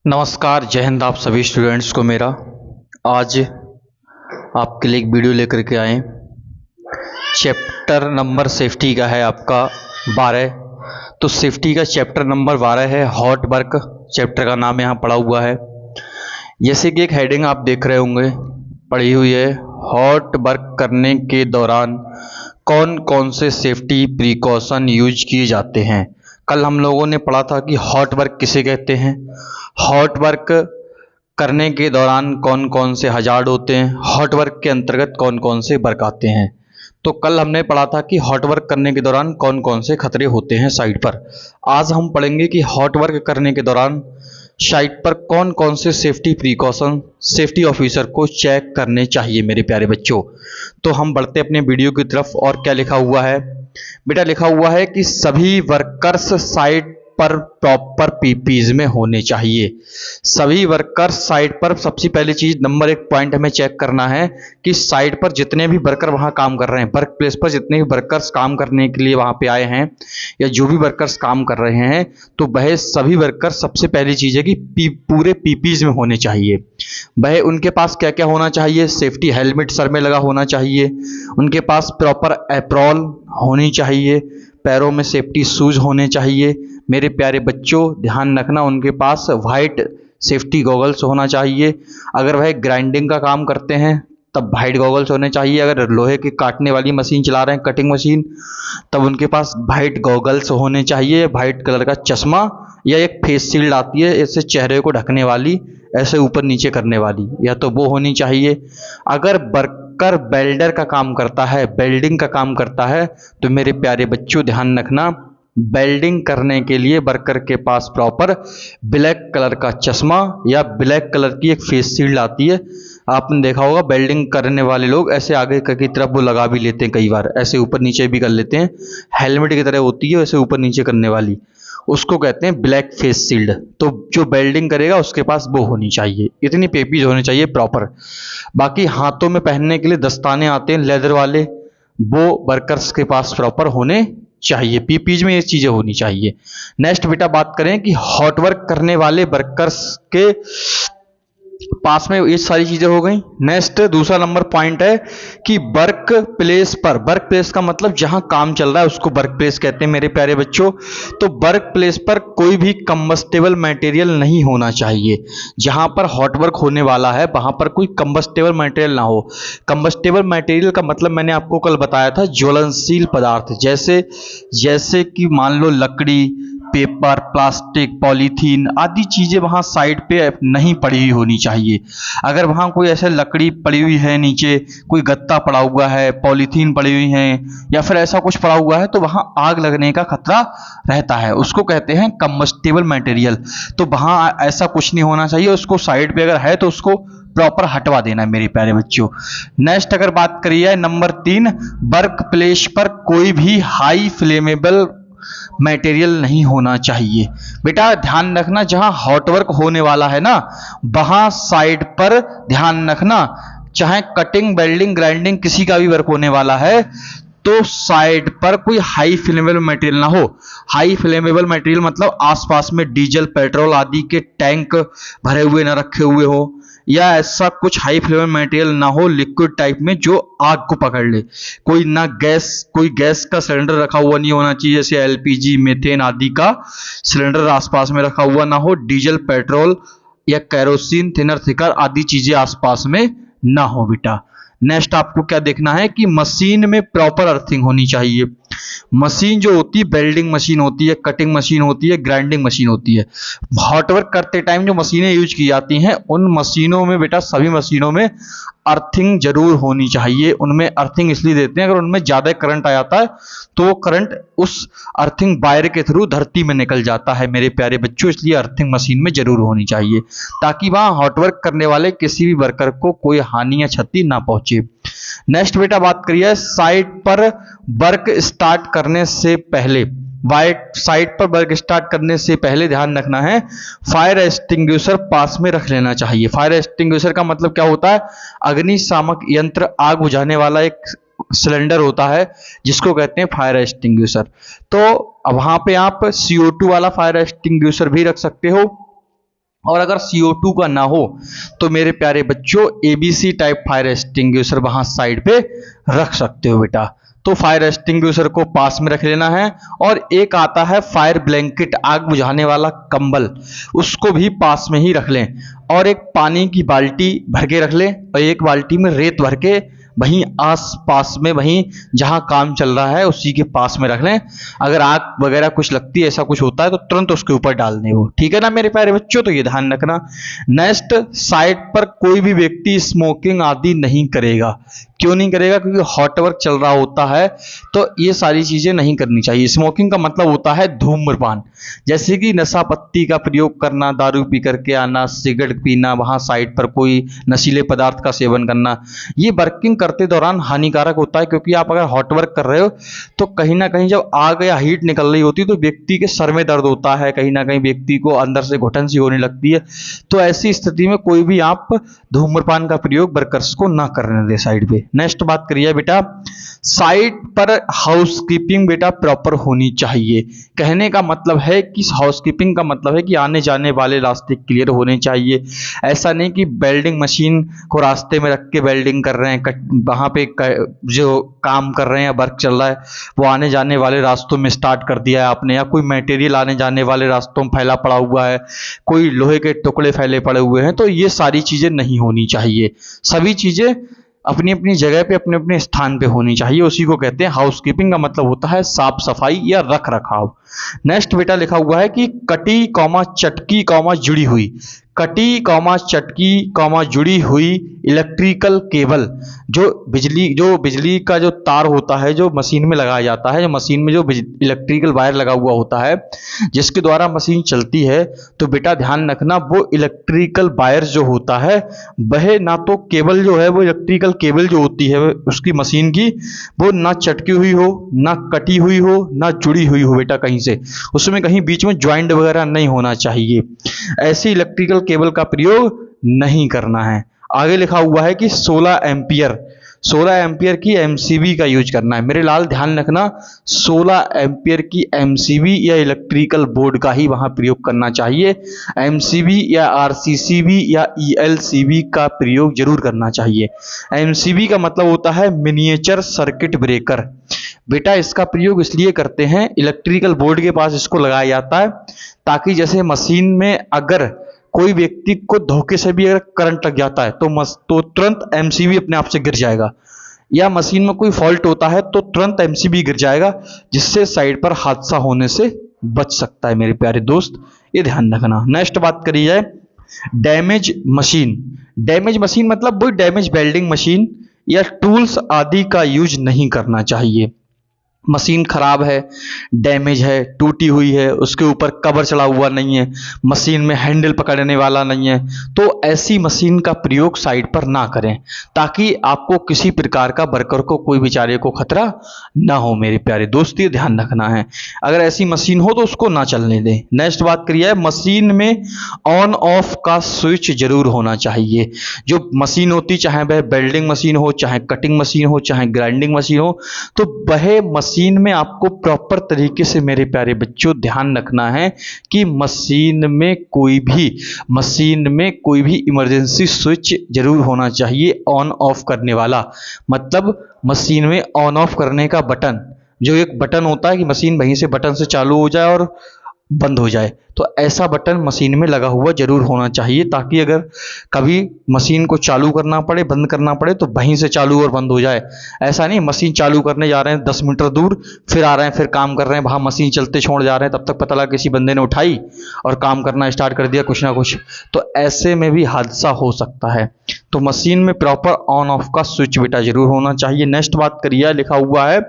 नमस्कार, जय हिंद आप सभी स्टूडेंट्स को मेरा। आज आपके लिए एक वीडियो लेकर के आए। चैप्टर नंबर सेफ्टी का है आपका 12। तो सेफ्टी का चैप्टर नंबर 12 है हॉट वर्क। चैप्टर का नाम यहाँ पड़ा हुआ है। जैसे कि एक हेडिंग आप देख रहे होंगे पड़ी हुई है, हॉट वर्क करने के दौरान कौन कौन से सेफ्टी प्रिकॉशन यूज किए जाते हैं। कल हम लोगों ने पढ़ा था कि हॉट वर्क किसे कहते हैं, हॉट वर्क करने के दौरान कौन कौन से हजार्ड होते हैं, हॉट वर्क के अंतर्गत कौन कौन से वर्क आते हैं। तो कल हमने पढ़ा था कि हॉट वर्क करने के दौरान कौन कौन से खतरे होते हैं साइट पर। आज हम पढ़ेंगे कि हॉट वर्क करने के दौरान साइट पर कौन कौन से सेफ्टी प्रिकॉशन सेफ्टी ऑफिसर को चेक करने चाहिए मेरे प्यारे बच्चों। तो हम बढ़ते अपने वीडियो की तरफ। और क्या लिखा हुआ है बेटा? लिखा हुआ है कि सभी वर्कर्स साइट पर प्रॉपर पीपीज में होने चाहिए। सभी वर्कर्स साइट पर सबसे पहली चीज नंबर 1 पॉइंट हमें चेक करना है कि साइट पर जितने भी वर्कर वहां काम कर रहे हैं, वर्क प्लेस पर जितने भी वर्कर्स काम करने के लिए वहां पे आए हैं या जो भी वर्कर्स काम कर रहे हैं, तो वह सभी वर्कर्स सबसे पहली चीज है कि पूरे पीपीज में होने चाहिए। वह उनके पास क्या क्या होना चाहिए? सेफ्टी हेलमेट सर में लगा होना चाहिए, उनके पास प्रॉपर एप्रॉन होनी चाहिए, पैरों में सेफ्टी शूज होने चाहिए। मेरे प्यारे बच्चों ध्यान रखना, उनके पास वाइट सेफ्टी गॉगल्स होना चाहिए। अगर वह ग्राइंडिंग का काम करते हैं तब वाइट गॉगल्स होने चाहिए। अगर लोहे की काटने वाली मशीन चला रहे हैं, कटिंग मशीन, तब उनके पास वाइट गॉगल्स होने चाहिए, वाइट कलर का चश्मा या एक फेस शील्ड आती है इससे चेहरे को ढकने वाली, ऐसे ऊपर नीचे करने वाली, या तो वो होनी चाहिए। अगर वर्कर वेल्डर का काम करता है, वेल्डिंग का काम करता है, तो मेरे प्यारे बच्चों ध्यान रखना, वेल्डिंग करने के लिए वर्कर के पास प्रॉपर ब्लैक कलर का चश्मा या ब्लैक कलर की एक फेस शील्ड आती है। आपने देखा होगा वेल्डिंग करने वाले लोग ऐसे आगे की तरफ वो लगा भी लेते हैं, कई बार ऐसे ऊपर नीचे भी कर लेते हैं, हेलमेट की तरह होती है वैसे ऊपर नीचे करने वाली, उसको कहते हैं ब्लैक फेस शील्ड। तो जो वेल्डिंग करेगा उसके पास वो होनी चाहिए, इतनी पेपीज होनी चाहिए प्रॉपर। बाकी हाथों में पहनने के लिए दस्ताने आते हैं लेदर वाले, वो वर्कर्स के पास प्रॉपर होने चाहिए। पीपीज में ये चीजें होनी चाहिए। नेक्स्ट बेटा बात करें कि हॉट वर्क करने वाले वर्कर्स के पास में ये सारी चीजें हो गई। नेक्स्ट दूसरा नंबर पॉइंट है कि वर्क प्लेस पर, वर्क प्लेस का मतलब जहां काम चल रहा है उसको वर्क प्लेस कहते हैं मेरे प्यारे बच्चों। तो वर्क प्लेस पर कोई भी कंबस्टेबल मटेरियल नहीं होना चाहिए। जहां पर हॉट वर्क होने वाला है वहां पर कोई कंबस्टेबल मटेरियल ना हो। कंबस्टेबल मटेरियल का मतलब मैंने आपको कल बताया था, ज्वलनशील पदार्थ, जैसे कि मान लो लकड़ी, पेपर, प्लास्टिक, पॉलीथीन आदि चीजें वहां साइड पे नहीं पड़ी हुई होनी चाहिए। अगर वहां कोई ऐसे लकड़ी पड़ी हुई है, नीचे कोई गत्ता पड़ा हुआ है, पॉलीथीन पड़ी हुई है या फिर ऐसा कुछ पड़ा हुआ है, तो वहां आग लगने का खतरा रहता है, उसको कहते हैं कंबस्टेबल मटेरियल। तो वहां ऐसा कुछ नहीं होना चाहिए, उसको साइड पे अगर है तो उसको प्रॉपर हटवा देना है मेरे प्यारे बच्चों। नेक्स्ट अगर बात करिए नंबर 3, वर्क प्लेस पर कोई भी हाई फ्लेमेबल मटेरियल नहीं होना चाहिए। बेटा ध्यान रखना, जहां हॉट वर्क होने वाला है ना वहां साइड पर ध्यान रखना, चाहे कटिंग, वेल्डिंग, ग्राइंडिंग किसी का भी वर्क होने वाला है तो साइड पर कोई हाई फ्लेमेबल मटेरियल ना हो। हाई फ्लेमेबल मटेरियल मतलब आसपास में डीजल, पेट्रोल आदि के टैंक भरे हुए ना रखे हुए हो, या ऐसा कुछ हाई फ्लेमेबल मटेरियल ना हो लिक्विड टाइप में जो आग को पकड़ ले। कोई गैस का सिलेंडर रखा हुआ नहीं होना चाहिए, जैसे एलपीजी, मीथेन आदि का सिलेंडर आसपास में रखा हुआ ना हो। डीजल, पेट्रोल या कैरोसिन, थिनर, थिकर आदि चीजें आसपास में ना हो बेटा। नेक्स्ट आपको क्या देखना है कि मशीन में प्रॉपर अर्थिंग होनी चाहिए। मशीन जो होती है, वेल्डिंग मशीन होती है, कटिंग मशीन होती है, ग्राइंडिंग मशीन होती है, हॉट वर्क करते टाइम जो मशीनें यूज की जाती हैं उन मशीनों में बेटा, सभी मशीनों में अर्थिंग जरूर होनी चाहिए। उनमें अर्थिंग इसलिए देते हैं, अगर उनमें ज्यादा करंट आ जाता है तो वो करंट उस अर्थिंग वायर के थ्रू धरती में निकल जाता है मेरे प्यारे बच्चों, इसलिए अर्थिंग मशीन में जरूर होनी चाहिए ताकि वहां हॉट वर्क करने वाले किसी भी वर्कर को कोई हानि या क्षति ना पहुंचे। नेक्स्ट बेटा बात करिए साइट पर वर्क स्टार्ट करने से पहले, साइट पर वर्क स्टार्ट करने से पहले ध्यान रखना है फायर एक्सटिंग्विशर पास में रख लेना चाहिए। फायर एक्सटिंग्विशर का मतलब क्या होता है? अग्निशामक यंत्र, आग बुझाने वाला एक सिलेंडर होता है जिसको कहते हैं फायर एक्सटिंग्विशर। तो वहां पे आप CO2 वाला फायर एक्सटिंग्विशर भी रख सकते हो, और अगर CO2 का ना हो तो मेरे प्यारे बच्चों ABC टाइप फायर एक्सटिंग्विशर वहां साइड पे रख सकते हो बेटा। तो फायर एक्सटिंग्विशर को पास में रख लेना है, और एक आता है फायर ब्लैंकेट, आग बुझाने वाला कंबल, उसको भी पास में ही रख लें, और एक पानी की बाल्टी भर के रख लें, और एक बाल्टी में रेत भर के वहीं आस पास में, वहीं जहां काम चल रहा है उसी के पास में रख लें। अगर आग वगैरह कुछ लगती है, ऐसा कुछ होता है, तो तुरंत उसके ऊपर डाल दें वो, ठीक है ना मेरे प्यारे बच्चों। तो ये ध्यान रखना। नेक्स्ट, साइट पर कोई भी व्यक्ति स्मोकिंग आदि नहीं करेगा। क्यों नहीं करेगा? क्योंकि हॉट वर्क चल रहा होता है, तो ये सारी चीजें नहीं करनी चाहिए। स्मोकिंग का मतलब होता है धूम्रपान, जैसे कि नशा पत्ती का प्रयोग करना, दारू पी करके आना, सिगरेट पीना, वहां साइट पर कोई नशीले पदार्थ का सेवन करना, ये वर्किंग करते दौरान हानिकारक होता है। क्योंकि आप अगर हॉट वर्क कर रहे हो तो कहीं ना कहीं जब आग या हीट निकल रही होती है तो व्यक्ति के सर में दर्द होता है, कहीं ना कहीं व्यक्ति को अंदर से घुटन सी होने लगती है। तो ऐसी स्थिति में कोई भी आप धूम्रपान का प्रयोग वर्कर्स को ना करने दे साइड पे। नेक्स्ट बात करिए बेटा, साइट पर हाउसकीपिंग बेटा प्रॉपर होनी चाहिए। कहने का मतलब है कि हाउसकीपिंग का मतलब है कि आने जाने वाले रास्ते क्लियर होने चाहिए। ऐसा नहीं कि वेल्डिंग मशीन को रास्ते में रख के वेल्डिंग कर रहे हैं, वहां पे जो काम कर रहे हैं, वर्क चल रहा है, वो आने जाने वाले रास्तों में स्टार्ट कर दिया है आपने, या कोई मटेरियल आने जाने वाले रास्तों में फैला पड़ा हुआ है, कोई लोहे के टुकड़े फैले पड़े हुए हैं, तो ये सारी चीजें नहीं होनी चाहिए। सभी चीजें अपनी अपनी जगह पे, अपने अपने स्थान पे होनी चाहिए। उसी को कहते हैं हाउसकीपिंग का मतलब होता है साफ सफाई या रख रखाव। नेक्स्ट बेटा लिखा हुआ है कि कटी कॉमा चटकी कॉमा जुड़ी हुई, कटी कॉमा चटकी कॉमा जुड़ी हुई इलेक्ट्रिकल केबल, जो बिजली का जो तार होता है जो मशीन में लगाया जाता है, जो मशीन में जो इलेक्ट्रिकल वायर लगा हुआ होता है जिसके द्वारा मशीन चलती है, तो बेटा ध्यान रखना वो इलेक्ट्रिकल वायर जो होता है वह ना तो केबल जो है वो इलेक्ट्रिकल केबल जो होती है उसकी मशीन की, वो ना चटकी हुई हो, ना कटी हुई हो, ना जुड़ी हुई हो बेटा कहीं से, उसमें कहीं बीच में ज्वाइंट वगैरह नहीं होना चाहिए। ऐसी इलेक्ट्रिकल केबल का प्रयोग नहीं करना है। आगे लिखा हुआ है कि 16 एम्पियर की एमसीबी का यूज करना है। मेरे लाल ध्यान रखना, 16 एम्पियर की एमसीबी या इलेक्ट्रिकल बोर्ड का ही वहां प्रयोग करना चाहिए। एमसीबी या आरसीसीबी या ईएलसीबी का प्रयोग जरूर करना चाहिए। एमसीबी का मतलब होता है मिनिएचर सर्किट ब्रेकर। बेटा इसका प्रयोग इसलिए करते हैं, इलेक्ट्रिकल बोर्ड के पास इसको लगाया जाता है ताकि जैसे मशीन में अगर कोई व्यक्ति को धोखे से भी अगर करंट लग जाता है तो तुरंत एमसीबी अपने आप से गिर जाएगा, या मशीन में कोई फॉल्ट होता है तो तुरंत एमसीबी गिर जाएगा, जिससे साइड पर हादसा होने से बच सकता है मेरे प्यारे दोस्त, ये ध्यान रखना। नेक्स्ट बात करी जाए डैमेज मशीन। डैमेज मशीन मतलब वो डैमेज वेल्डिंग मशीन या टूल्स आदि का यूज नहीं करना चाहिए। मशीन खराब है, डैमेज है, टूटी हुई है, उसके ऊपर कवर चढ़ा हुआ नहीं है, मशीन में हैंडल पकड़ने वाला नहीं है, तो ऐसी मशीन का प्रयोग साइट पर ना करें ताकि आपको किसी प्रकार का वर्कर को, कोई बेचारे को खतरा ना हो मेरे प्यारे दोस्त, ये ध्यान रखना है। अगर ऐसी मशीन हो तो उसको ना चलने दें। नेक्स्ट बात करिए, मशीन में ऑन ऑफ का स्विच जरूर होना चाहिए। जो मशीन होती, चाहे वह वेल्डिंग मशीन हो, चाहे कटिंग मशीन हो, चाहे ग्राइंडिंग मशीन हो, तो वह मशीन में आपको प्रॉपर तरीके से मेरे प्यारे बच्चों ध्यान रखना है कि मशीन में कोई भी इमरजेंसी स्विच जरूर होना चाहिए ऑन ऑफ करने वाला। मतलब मशीन में ऑन ऑफ करने का बटन, जो एक बटन होता है कि मशीन वहीं से बटन से चालू हो जाए और बंद हो जाए, तो ऐसा बटन मशीन में लगा हुआ जरूर होना चाहिए ताकि अगर कभी मशीन को चालू करना पड़े, बंद करना पड़े, तो वहीं से चालू और बंद हो जाए। ऐसा नहीं मशीन चालू करने जा रहे हैं 10 मीटर दूर, फिर आ रहे हैं, फिर काम कर रहे हैं, वहां मशीन चलते छोड़ जा रहे हैं, तब तक पता लगा किसी बंदे ने उठाई और काम करना स्टार्ट कर दिया कुछ ना कुछ, तो ऐसे में भी हादसा हो सकता है। तो मशीन में प्रॉपर ऑन ऑफ का स्विच बेटा जरूर होना चाहिए। नेक्स्ट बात करिए, लिखा हुआ है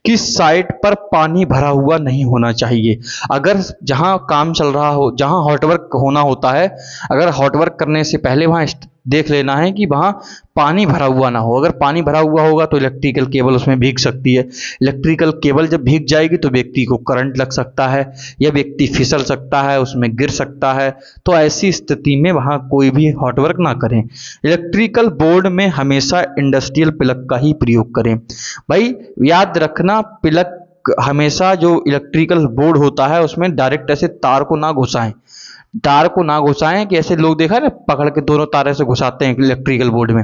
कि साइट पर पानी भरा हुआ नहीं होना चाहिए। अगर जहां काम चल रहा हो, जहां हॉट वर्क होना होता है, अगर हॉट वर्क करने से पहले वहां देख लेना है कि वहाँ पानी भरा हुआ ना हो। अगर पानी भरा हुआ होगा तो इलेक्ट्रिकल केबल उसमें भीग सकती है। इलेक्ट्रिकल केबल जब भीग जाएगी तो व्यक्ति को करंट लग सकता है या व्यक्ति फिसल सकता है, उसमें गिर सकता है। तो ऐसी स्थिति में वहाँ कोई भी हॉट वर्क ना करें। इलेक्ट्रिकल बोर्ड में हमेशा इंडस्ट्रियल प्लग का ही प्रयोग करें। भाई याद रखना, प्लग हमेशा जो इलेक्ट्रिकल बोर्ड होता है उसमें डायरेक्ट ऐसे तार को ना घुसाएं। तार को ना घुसाएं कि ऐसे लोग देखा है ना, पकड़ के दोनों तारे से घुसाते हैं इलेक्ट्रिकल बोर्ड में,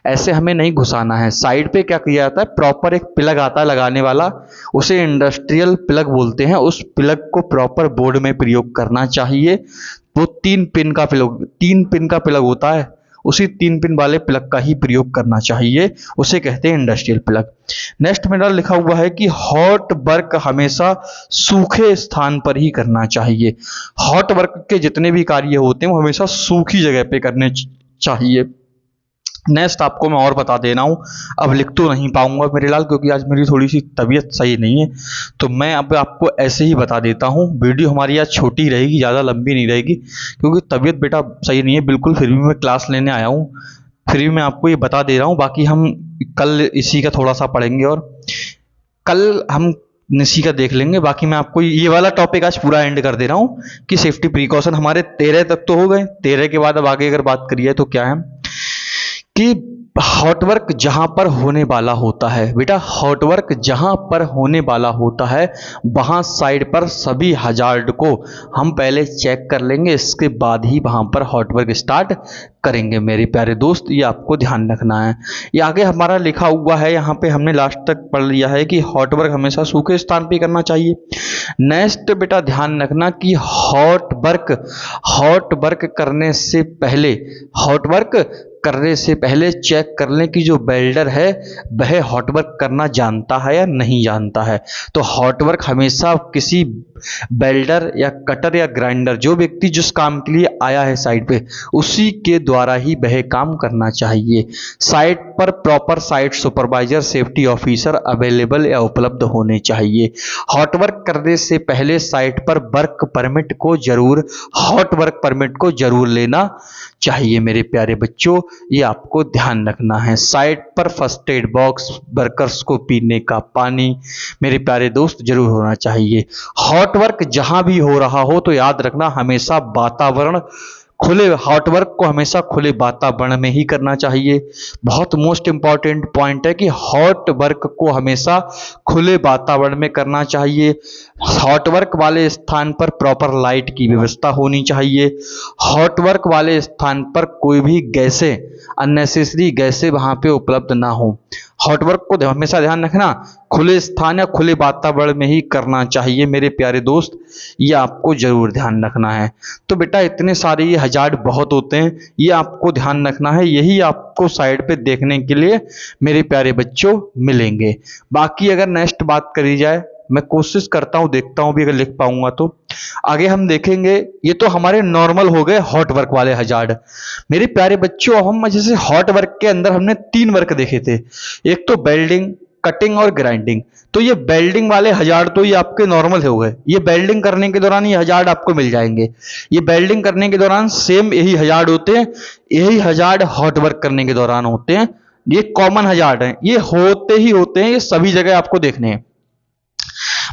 ऐसे हमें नहीं घुसाना है। साइड पे क्या किया जाता है, प्रॉपर एक प्लग आता है लगाने वाला, उसे इंडस्ट्रियल प्लग बोलते हैं। उस प्लग को प्रॉपर बोर्ड में प्रयोग करना चाहिए। वो 3 पिन का प्लग होता है, उसी 3 पिन वाले प्लग का ही प्रयोग करना चाहिए, उसे कहते हैं इंडस्ट्रियल प्लग। नेक्स्ट मेरा लिखा हुआ है कि हॉट वर्क हमेशा सूखे स्थान पर ही करना चाहिए। हॉट वर्क के जितने भी कार्य होते हैं वो हमेशा सूखी जगह पे करने चाहिए। नेक्स्ट आपको मैं और बता दे रहा हूँ, अब लिख तो नहीं पाऊंगा मेरे लाल, क्योंकि आज मेरी थोड़ी सी तबीयत सही नहीं है, तो मैं अब आपको ऐसे ही बता देता हूँ। वीडियो हमारी आज छोटी रहेगी, ज़्यादा लंबी नहीं रहेगी, क्योंकि तबीयत बेटा सही नहीं है बिल्कुल। फिर भी मैं क्लास लेने आया हूँ, फिर भी मैं आपको ये बता दे रहा हूँ। बाकी हम कल इसी का थोड़ा सा पढ़ेंगे और कल हम इसी का देख लेंगे। बाकी मैं आपको ये वाला टॉपिक आज पूरा एंड कर दे रहा हूँ कि सेफ्टी प्रिकॉशन हमारे 13 तक तो हो गए। 13 के बाद अब आगे अगर बात करिए तो क्या है कि हॉट वर्क जहां पर होने वाला होता है, बेटा हॉट वर्क जहां पर होने वाला होता है वहां साइड पर सभी हजार्ड को हम पहले चेक कर लेंगे, इसके बाद ही वहां पर हॉट वर्क स्टार्ट करेंगे मेरे प्यारे दोस्त। ये आपको ध्यान रखना है। ये आगे हमारा लिखा हुआ है, यहाँ पे हमने लास्ट तक पढ़ लिया है कि हॉट वर्क हमेशा सूखे स्थान पे करना चाहिए। नेक्स्ट बेटा ध्यान रखना कि हॉट वर्क करने से पहले चेक कर लें कि जो वेल्डर है वह हॉट वर्क करना जानता है या नहीं जानता है। तो हॉट वर्क हमेशा किसी वेल्डर या कटर या ग्राइंडर, जो व्यक्ति जिस काम के लिए आया है साइट पे, उसी के द्वारा ही वह काम करना चाहिए। साइट पर proper site supervisor, safety officer available या उपलब्ध होने चाहिए। हॉट वर्क करने से पहले साइट पर हॉट वर्क परमिट को जरूर लेना चाहिए मेरे प्यारे बच्चों। ये आपको ध्यान रखना है। साइट पर फर्स्ट एड बॉक्स, वर्कर्स को पीने का पानी मेरे प्यारे दोस्त जरूर होना चाहिए। हॉट वर्क जहां भी हो रहा हो तो याद रखना हमेशा हॉट वर्क को हमेशा खुले वातावरण में ही करना चाहिए। बहुत मोस्ट इंपॉर्टेंट पॉइंट है कि हॉट वर्क को हमेशा खुले वातावरण में करना चाहिए। हॉट वर्क वाले स्थान पर प्रॉपर लाइट की व्यवस्था होनी चाहिए। हॉट वर्क वाले स्थान पर कोई भी अननेसेसरी गैसें वहां पे उपलब्ध ना हो। हॉट वर्क को हमेशा ध्यान रखना खुले स्थान या खुले वातावरण में ही करना चाहिए मेरे प्यारे दोस्त। ये आपको जरूर ध्यान रखना है। तो बेटा इतने सारे ये हजार्ड बहुत होते हैं, ये आपको ध्यान रखना है। यही आपको साइड पे देखने के लिए मेरे प्यारे बच्चों मिलेंगे। बाकी अगर नेक्स्ट बात करी जाए, मैं कोशिश करता हूं, देखता हूं भी अगर लिख पाऊंगा तो आगे हम देखेंगे। ये तो हमारे नॉर्मल हो गए हॉट वर्क वाले हजार्ड मेरे प्यारे बच्चों। हम जैसे हॉट वर्क के अंदर हमने 3 वर्क देखे थे, एक तो वेल्डिंग, कटिंग और ग्राइंडिंग। तो ये वेल्डिंग वाले हजार्ड तो ये आपके नॉर्मल हो गए। ये वेल्डिंग करने के दौरान ये हजार्ड आपको मिल जाएंगे। ये वेल्डिंग करने के दौरान सेम यही हजार्ड होते हैं, यही हजार्ड हॉट वर्क करने के दौरान होते हैं। ये कॉमन हजार्ड हैं, ये होते ही होते हैं, ये सभी जगह आपको देखने हैं।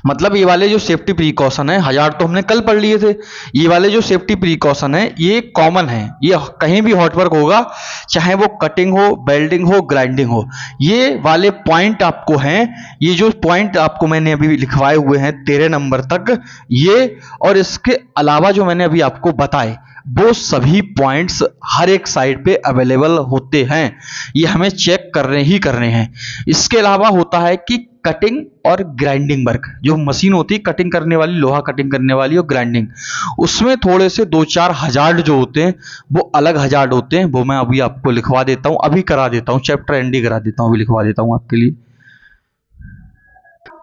मतलब ये वाले जो सेफ्टी प्रिकॉशन है, हजार्ड तो हमने कल पढ़ लिए थे, ये वाले जो सेफ्टी प्रिकॉशन है ये कॉमन है। ये कहीं भी हॉट वर्क होगा, चाहे वो कटिंग हो, वेल्डिंग हो, ग्राइंडिंग हो, ये वाले पॉइंट आपको हैं। ये जो पॉइंट आपको मैंने अभी लिखवाए हुए हैं 13 नंबर तक, ये और इसके अलावा जो मैंने अभी आपको बताए वो सभी पॉइंट्स हर एक साइड पे अवेलेबल होते हैं। ये हमें चेक करने हैं। इसके अलावा होता है कि कटिंग और ग्राइंडिंग वर्क, जो मशीन होती है कटिंग करने वाली, लोहा कटिंग करने वाली और ग्राइंडिंग, उसमें थोड़े से 2-4 हजार्ड जो होते हैं वो अलग हजार्ड होते हैं। वो मैं अभी आपको लिखवा देता हूं, अभी करा देता हूं, चैप्टर एंड करा देता हूं, अभी लिखवा देता हूं आपके लिए।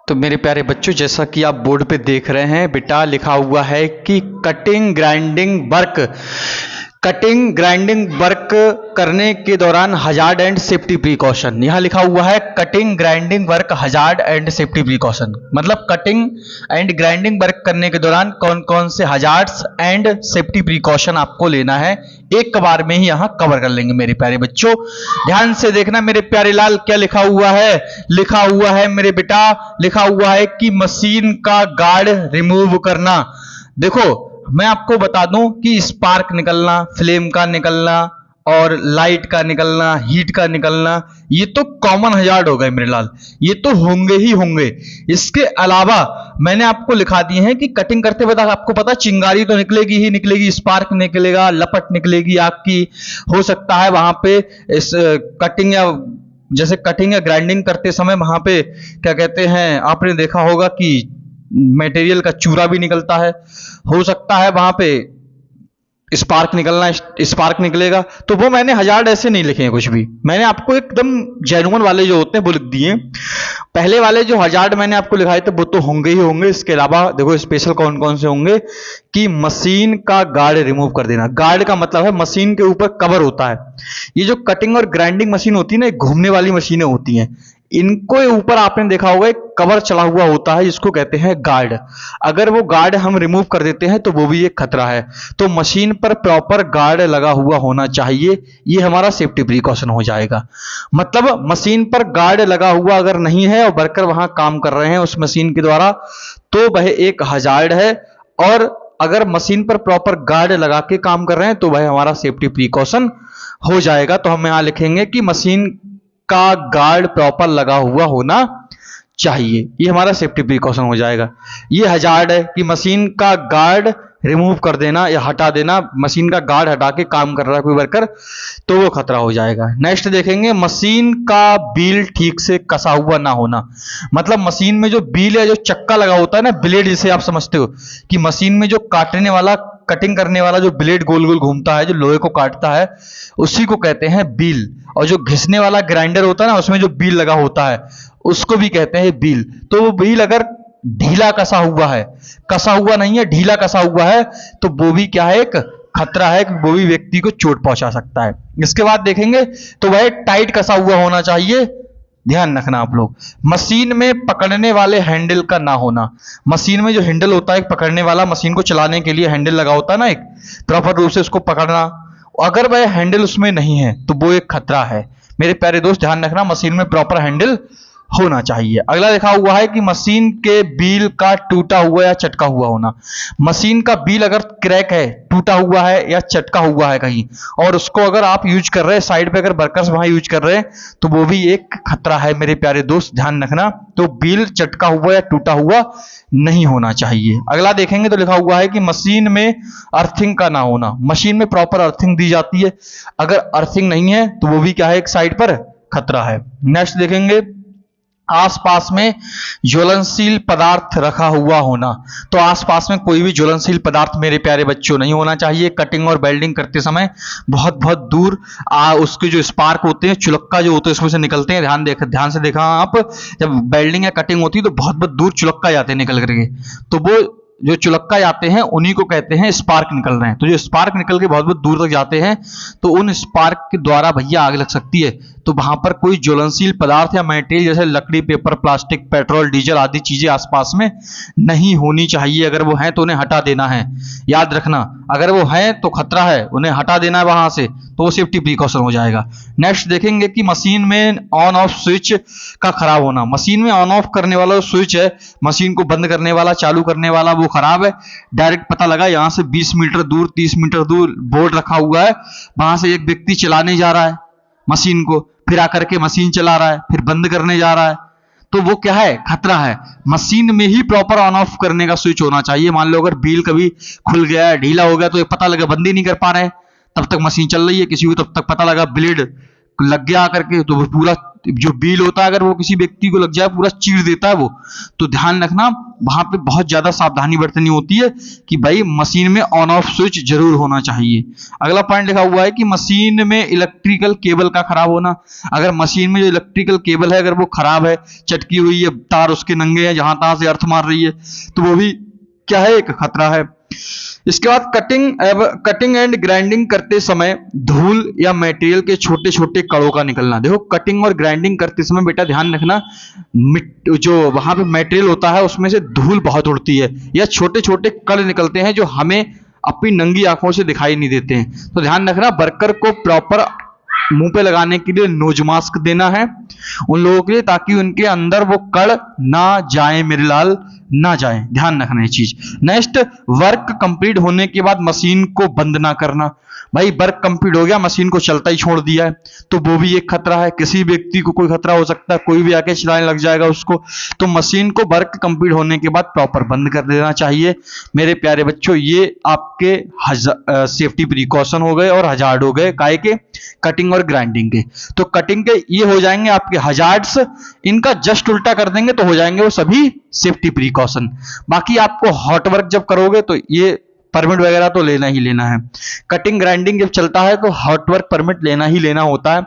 तो मेरे प्यारे बच्चों, जैसा कि आप बोर्ड पे देख रहे हैं बेटा, लिखा हुआ है कि cutting grinding work cutting grinding work करने के दौरान हजार्ड एंड सेफ्टी प्रिकॉशन, यहाँ लिखा हुआ है cutting grinding work hazard and safety precaution, मतलब कटिंग एंड ग्राइंडिंग वर्क करने के दौरान कौन कौन से हजार्ड्स एंड सेफ्टी प्रिकॉशन आपको लेना है, एक बार में ही यहाँ कवर कर लेंगे मेरे प्यारे बच्चों। ध्यान से देखना मेरे प्यारे लाल, क्या लिखा हुआ है, लिखा हुआ है मेरे बेटा, लिखा हुआ है कि मशीन का गार्ड रिमूव करना। देखो मैं आपको बता दूं कि स्पार्क निकलना, फ्लेम का निकलना और लाइट का निकलना, हीट का निकलना, ये तो कॉमन हजार्ड हो गए मेरे लाल, ये तो होंगे ही होंगे। इसके अलावा मैंने आपको लिखा दिए हैं कि कटिंग करते वक्त आपको पता चिंगारी तो निकलेगी ही निकलेगी, स्पार्क निकलेगा, लपट निकलेगी आग की, हो सकता है वहां पे इस कटिंग या जैसे कटिंग या ग्राइंडिंग करते समय वहां पे क्या कहते हैं, आपने देखा होगा कि मटेरियल का चूरा भी निकलता है, हो सकता है वहां पे स्पार्क निकलना, स्पार्क निकलेगा। तो वो मैंने हजार्ड ऐसे नहीं लिखे हैं कुछ भी, मैंने आपको एकदम जेन्युइन वाले जो होते हैं वो लिख दिए। पहले वाले जो हजार्ड मैंने आपको लिखाए थे वो तो होंगे ही होंगे। इसके अलावा देखो स्पेशल कौन कौन से होंगे कि मशीन का गार्ड रिमूव कर देना। गार्ड का मतलब है मशीन के ऊपर कवर होता है। ये जो कटिंग और ग्राइंडिंग मशीन होती है ना, घूमने वाली मशीनें होती हैं, इनको ऊपर आपने देखा होगा एक कवर चढ़ा हुआ होता है जिसको कहते हैं गार्ड। अगर वो गार्ड हम रिमूव कर देते हैं तो वो भी एक खतरा है। तो मशीन पर प्रॉपर गार्ड लगा हुआ होना चाहिए, ये हमारा सेफ्टी प्रिकॉशन हो जाएगा। मतलब मशीन पर गार्ड लगा हुआ अगर नहीं है और वर्कर वहां काम कर रहे हैं उस मशीन के द्वारा, तो वह एक हजार्ड है। और अगर मशीन पर प्रॉपर गार्ड लगा के काम कर रहे हैं तो वह हमारा सेफ्टी प्रिकॉशन हो जाएगा। तो हम यहां लिखेंगे कि मशीन का गार्ड प्रॉपर लगा हुआ होना चाहिए, ये हमारा सेफ्टी प्रिकॉशन हो जाएगा। ये हजार्ड है कि मशीन का गार्ड रिमूव कर देना या हटा देना, मशीन का गार्ड हटा के काम कर रहा है कोई वर्कर तो वो खतरा हो जाएगा। नेक्स्ट देखेंगे मशीन का बील ठीक से कसा हुआ ना होना। मतलब मशीन में जो बील है, जो चक्का लगा होता है ना, ब्लेड जिसे आप समझते हो कि मशीन में जो काटने वाला, कटिंग करने वाला जो ब्लेड गोल गोल घूमता है जो लोहे को काटता है, उसी को कहते हैं बील। और जो घिसने वाला ग्राइंडर होता है ना, उसमें जो बील लगा होता है उसको भी कहते हैं बील। तो वो बील अगर ढीला कसा हुआ है, कसा हुआ नहीं है, ढीला कसा हुआ है, तो वो भी क्या है, एक खतरा है कि वो भी व्यक्ति को चोट पहुंचा सकता है। इसके बाद देखेंगे तो वह टाइट कसा हुआ होना चाहिए। ध्यान रखना आप लोग, मशीन में पकड़ने वाले हैंडल का ना होना। मशीन में जो हैंडल होता है पकड़ने वाला, मशीन को चलाने के लिए हैंडल लगा होता है ना, एक प्रॉपर रूप से उसको पकड़ना, अगर वह हैंडल उसमें नहीं है तो वो एक खतरा है। मेरे प्यारे दोस्त ध्यान रखना, मशीन में प्रॉपर हैंडल होना चाहिए। अगला लिखा हुआ है कि मशीन के बील का टूटा हुआ या चटका हुआ होना। मशीन का बील अगर क्रैक है, टूटा हुआ है या चटका हुआ है कहीं, और उसको अगर आप यूज कर रहे हैं साइड पे, अगर वर्कर्स वहां यूज कर रहे हैं तो वो भी एक खतरा है मेरे प्यारे दोस्त, ध्यान रखना। तो बील चटका हुआ या टूटा हुआ नहीं होना चाहिए। अगला देखेंगे तो लिखा हुआ है कि मशीन में अर्थिंग का ना होना। मशीन में प्रॉपर अर्थिंग दी जाती है, अगर अर्थिंग नहीं है तो वो भी क्या है, एक साइड पर खतरा है। नेक्स्ट देखेंगे आसपास में ज्वलनशील पदार्थ रखा हुआ होना। तो आसपास में कोई भी ज्वलनशील पदार्थ मेरे प्यारे बच्चों नहीं होना चाहिए। कटिंग और वेल्डिंग करते समय बहुत बहुत दूर उसके जो स्पार्क होते हैं, चुलक्का जो होते हैं उसमें से निकलते हैं। ध्यान से देखा आप, जब वेल्डिंग या कटिंग होती है तो बहुत बहुत दूर चुलक्का जाते हैं निकल करके, तो वो जो चुलक्का जाते हैं उन्हीं को कहते हैं स्पार्क निकल रहे हैं। तो जो स्पार्क निकल के बहुत बहुत दूर तक जाते हैं तो उन स्पार्क के द्वारा भैया आग लग सकती है। तो वहां पर कोई ज्वलनशील पदार्थ या मटेरियल जैसे लकड़ी, पेपर, प्लास्टिक, पेट्रोल, डीजल आदि चीजें आसपास में नहीं होनी चाहिए। अगर वो हैं तो उन्हें हटा देना है, याद रखना। अगर वो हैं तो खतरा है, उन्हें हटा देना है वहां से, तो वो सेफ्टी प्रिकॉशन हो जाएगा। नेक्स्ट देखेंगे कि मशीन में ऑन ऑफ स्विच का खराब होना। मशीन में ऑन ऑफ करने वाला स्विच है, मशीन को बंद करने वाला, चालू करने वाला, वो खराब है। डायरेक्ट पता लगा यहां से 20 मीटर दूर, 30 मीटर दूर बोर्ड रखा हुआ है, वहां से एक व्यक्ति चलाने जा रहा है मशीन को, फिर आकर के मशीन चला रहा है, फिर बंद करने जा रहा है, तो वो क्या है, खतरा है। मशीन में ही प्रॉपर ऑन ऑफ करने का स्विच होना चाहिए। मान लो अगर बील कभी खुल गया है, ढीला हो गया, तो ये पता लगा बंद ही नहीं कर पा रहे हैं, तब तक मशीन चल रही है, किसी को तब तक पता लगा ब्लेड लग गया आकर के, तो वो पूरा जो बील होता है अगर वो किसी व्यक्ति को लग जाए पूरा चीर देता है वो। तो ध्यान रखना, वहां पे बहुत ज्यादा सावधानी बरतनी होती है कि भाई मशीन में ऑन ऑफ स्विच जरूर होना चाहिए। अगला पॉइंट लिखा हुआ है कि मशीन में इलेक्ट्रिकल केबल का खराब होना। अगर मशीन में जो इलेक्ट्रिकल केबल है अगर वो खराब है, चटकी हुई है, तार उसके नंगे हैं, जहां तहां से अर्थ मार रही है, तो वो भी क्या है, एक खतरा है। इसके बाद कटिंग एंड ग्राइंडिंग करते समय धूल या मटेरियल के छोटे छोटे कणों का निकलना। देखो कटिंग और ग्राइंडिंग करते समय बेटा ध्यान रखना, जो वहां पे मटेरियल होता है उसमें से धूल बहुत उड़ती है या छोटे छोटे कण निकलते हैं जो हमें अपनी नंगी आंखों से दिखाई नहीं देते हैं। तो ध्यान रखना, वर्कर को प्रॉपर मुंह पे लगाने के लिए नोज मास्क देना है उन लोगों के लिए, ताकि उनके अंदर वो कण ना जाए, मेरे लाल ना जाए। ध्यान रखना ये चीज। नेक्स्ट, वर्क कंप्लीट होने के बाद मशीन को बंद ना करना। भाई वर्क कंप्लीट हो गया, मशीन को चलता ही छोड़ दिया है तो वो भी एक खतरा है, किसी व्यक्ति को कोई खतरा हो सकता है, कोई भी आके चलाने लग जाएगा उसको। तो मशीन को वर्क कंप्लीट होने के बाद प्रॉपर बंद कर देना चाहिए। मेरे प्यारे बच्चों, ये आपके सेफ्टी प्रिकॉशन हो गए और हजार्ड हो गए, काहे के? कटिंग और ग्राइंडिंग के। तो कटिंग के ये हो जाएंगे आपके हजार्ड्स, इनका जस्ट उल्टा कर देंगे तो हो जाएंगे वो सभी सेफ्टी प्रिकॉशन। बाकी आपको हॉट वर्क जब करोगे तो ये परमिट वगैरह तो लेना ही लेना है। कटिंग ग्राइंडिंग जब चलता है तो हॉट वर्क परमिट लेना ही लेना होता है।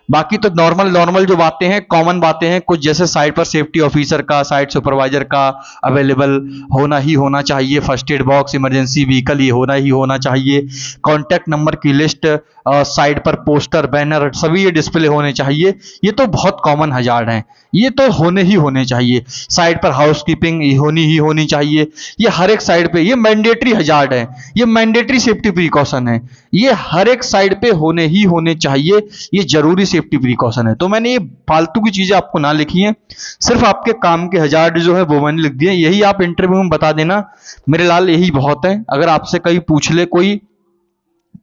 बाकी तो नॉर्मल जो बातें हैं, कॉमन बातें हैं, कुछ जैसे साइट पर सेफ्टी ऑफिसर का, साइट सुपरवाइजर का अवेलेबल होना ही होना चाहिए, first aid box, emergency vehicle ये होना ही होना चाहिए, कॉन्टैक्ट नंबर की लिस्ट, साइड पर पोस्टर, बैनर, सभी ये डिस्प्ले होने चाहिए। ये तो बहुत कॉमन हजार्ड हैं, ये तो होने ही होने चाहिए। साइड पर हाउसकीपिंग होनी ही होनी चाहिए, ये हर एक साइड पे, ये मैंडेटरी हजार्ड है, ये मैंडेटरी सेफ्टी प्रिकॉशन है, ये हर एक साइड पे होने ही होने चाहिए, ये जरूरी सेफ्टी प्रिकॉशन है। तो मैंने ये फालतू की चीजें आपको ना लिखी हैं, सिर्फ आपके काम के हजार्ड जो है वो मैंने लिख दिए। यही आप इंटरव्यू में बता देना मेरे लाल, यही बहुत है। अगर आपसे कहीं पूछ ले कोई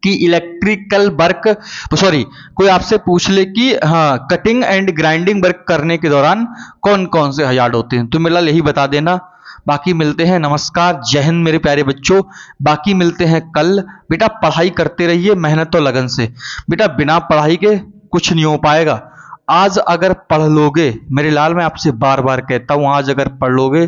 कि इलेक्ट्रिकल वर्क, सॉरी, कोई आपसे पूछ ले कि हाँ कटिंग एंड ग्राइंडिंग वर्क करने के दौरान कौन कौन से हजार्ड होते हैं, तो मेरे लाल यही बता देना। बाकी मिलते हैं, नमस्कार, जय हिंद मेरे प्यारे बच्चों। बाकी मिलते हैं कल। बेटा पढ़ाई करते रहिए मेहनत और लगन से। बेटा बिना पढ़ाई के कुछ नहीं हो पाएगा। आज अगर पढ़ लोगे, मेरे लाल मैं आपसे बार बार कहता हूं, आज अगर पढ़ लोगे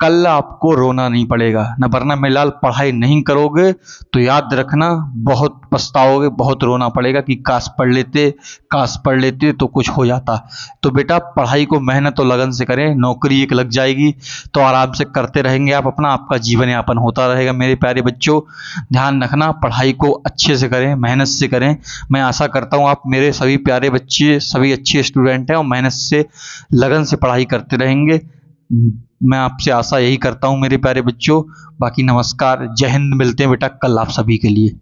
कल आपको रोना नहीं पड़ेगा ना, वरना मेरे लाल पढ़ाई नहीं करोगे तो याद रखना बहुत पछताओगे, बहुत रोना पड़ेगा कि काश पढ़ लेते तो कुछ हो जाता। तो बेटा पढ़ाई को मेहनत और लगन से करें, नौकरी एक लग जाएगी तो आराम से करते रहेंगे आप अपना, आपका जीवन यापन होता रहेगा। मेरे प्यारे बच्चों ध्यान रखना, पढ़ाई को अच्छे से करें, मेहनत से करें। मैं आशा करता हूँ आप मेरे सभी प्यारे बच्चे, सभी अच्छे स्टूडेंट हैं और मेहनत से लगन से पढ़ाई करते रहेंगे। मैं आपसे आशा यही करता हूं मेरे प्यारे बच्चों। बाकी नमस्कार, जय हिंद, मिलते हैं बेटा कल आप सभी के लिए।